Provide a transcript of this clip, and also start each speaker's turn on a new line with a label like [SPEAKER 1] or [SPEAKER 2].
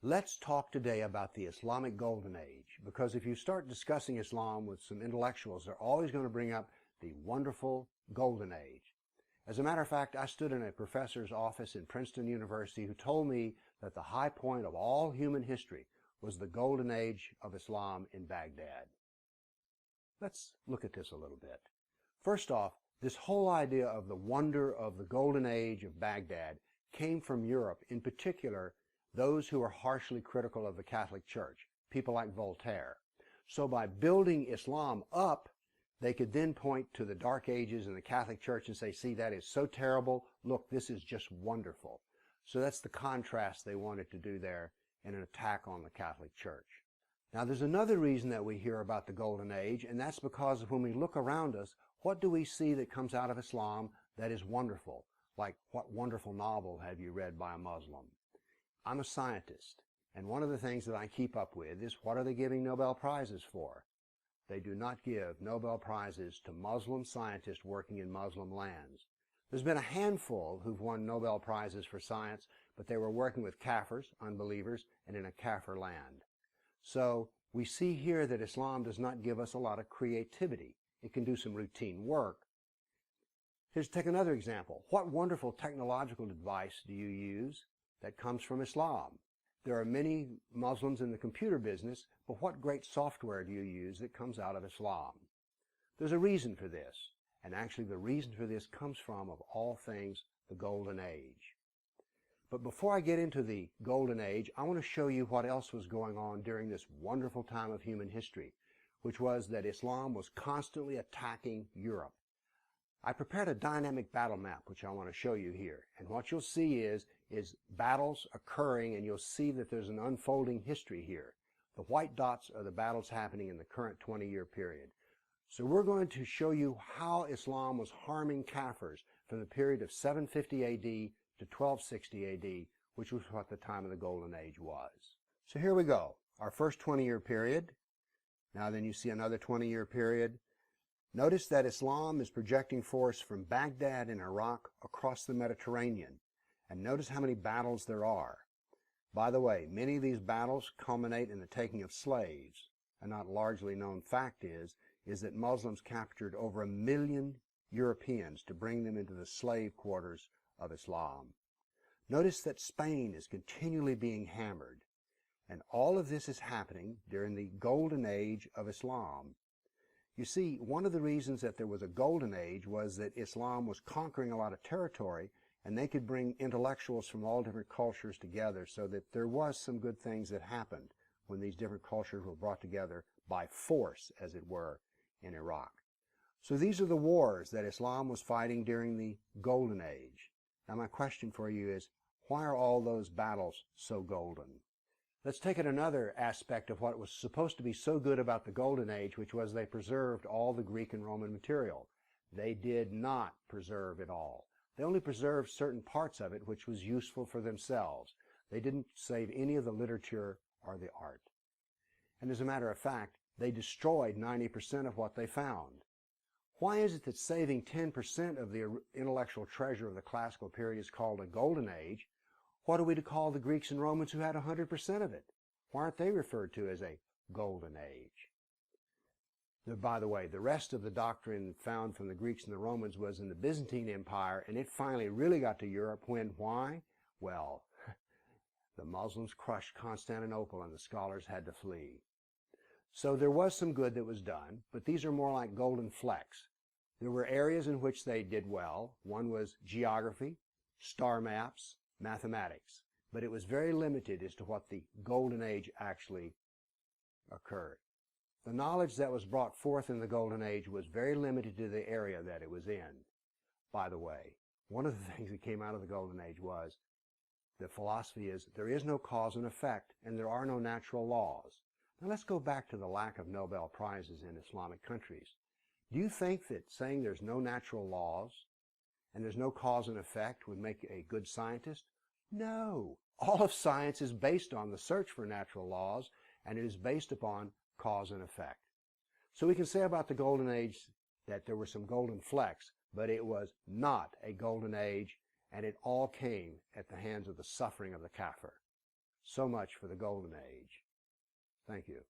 [SPEAKER 1] Let's talk today about the Islamic Golden Age, because if you start discussing Islam with some intellectuals, they're always going to bring up the wonderful Golden Age. As a matter of fact, I stood in a professor's office in Princeton University who told me that the high point of all human history was the Golden Age of Islam in Baghdad. Let's look at this a little bit. First off, this whole idea of the wonder of the Golden Age of Baghdad came from Europe, in particular those who were harshly critical of the Catholic Church, people like Voltaire. So by building Islam up, they could then point to the Dark Ages and the Catholic Church and say, see, that is so terrible. Look, this is just wonderful. So that's the contrast they wanted to do there in an attack on the Catholic Church. Now, there's another reason that we hear about the Golden Age, and that's because when we look around us, what do we see that comes out of Islam that is wonderful? Like, what wonderful novel have you read by a Muslim? I'm a scientist, and one of the things that I keep up with is what are they giving Nobel Prizes for? They do not give Nobel Prizes to Muslim scientists working in Muslim lands. There's been a handful who've won Nobel Prizes for science, but they were working with kafirs, unbelievers, and in a kafir land. So we see here that Islam does not give us a lot of creativity. It can do some routine work. Here's take another example. What wonderful technological device do you use that comes from Islam? There are many Muslims in the computer business, but what great software do you use that comes out of Islam? There's a reason for this, and actually the reason for this comes from, of all things, the Golden Age. But before I get into the Golden Age, I want to show you what else was going on during this wonderful time of human history, which was that Islam was constantly attacking Europe. I prepared a dynamic battle map, which I want to show you here. And what you'll see is battles occurring, and you'll see that there's an unfolding history here. The white dots are the battles happening in the current 20-year period. So we're going to show you how Islam was harming Kafirs from the period of 750 AD to 1260 AD, which was what the time of the Golden Age was. So here we go. Our first 20-year period. Now then you see another 20-year period. Notice that Islam is projecting force from Baghdad in Iraq across the Mediterranean. And notice how many battles there are. By the way, many of these battles culminate in the taking of slaves. A not largely known fact is that Muslims captured over 1 million Europeans to bring them into the slave quarters of Islam. Notice that Spain is continually being hammered. And all of this is happening during the Golden Age of Islam. You see, one of the reasons that there was a Golden Age was that Islam was conquering a lot of territory, and they could bring intellectuals from all different cultures together, so that there was some good things that happened when these different cultures were brought together by force, as it were, in Iraq. So these are the wars that Islam was fighting during the Golden Age. Now my question for you is, why are all those battles so golden? Let's take it another aspect of what was supposed to be so good about the Golden Age, which was they preserved all the Greek and Roman material. They did not preserve it all. They only preserved certain parts of it, which was useful for themselves. They didn't save any of the literature or the art. And as a matter of fact, they destroyed 90% of what they found. Why is it that saving 10% of the intellectual treasure of the classical period is called a Golden Age? What are we to call the Greeks and Romans who had 100% of it? Why aren't they referred to as a Golden Age? By the way, the rest of the doctrine found from the Greeks and the Romans was in the Byzantine Empire, and it finally really got to Europe when, why? Well, the Muslims crushed Constantinople and the scholars had to flee. So there was some good that was done, but these are more like golden flecks. There were areas in which they did well. One was geography, star maps, mathematics, but it was very limited as to what the Golden Age actually occurred. The knowledge that was brought forth in the Golden Age was very limited to the area that it was in. By the way, one of the things that came out of the Golden Age was the philosophy is there is no cause and effect, and there are no natural laws. Now let's go back to the lack of Nobel Prizes in Islamic countries. Do you think that saying there's no natural laws and there's no cause and effect would make a good scientist? No. All of science is based on the search for natural laws, and it is based upon cause and effect. So we can say about the Golden Age that there were some golden flecks, but it was not a golden age, and it all came at the hands of the suffering of the kafir. So much for the golden age. Thank you.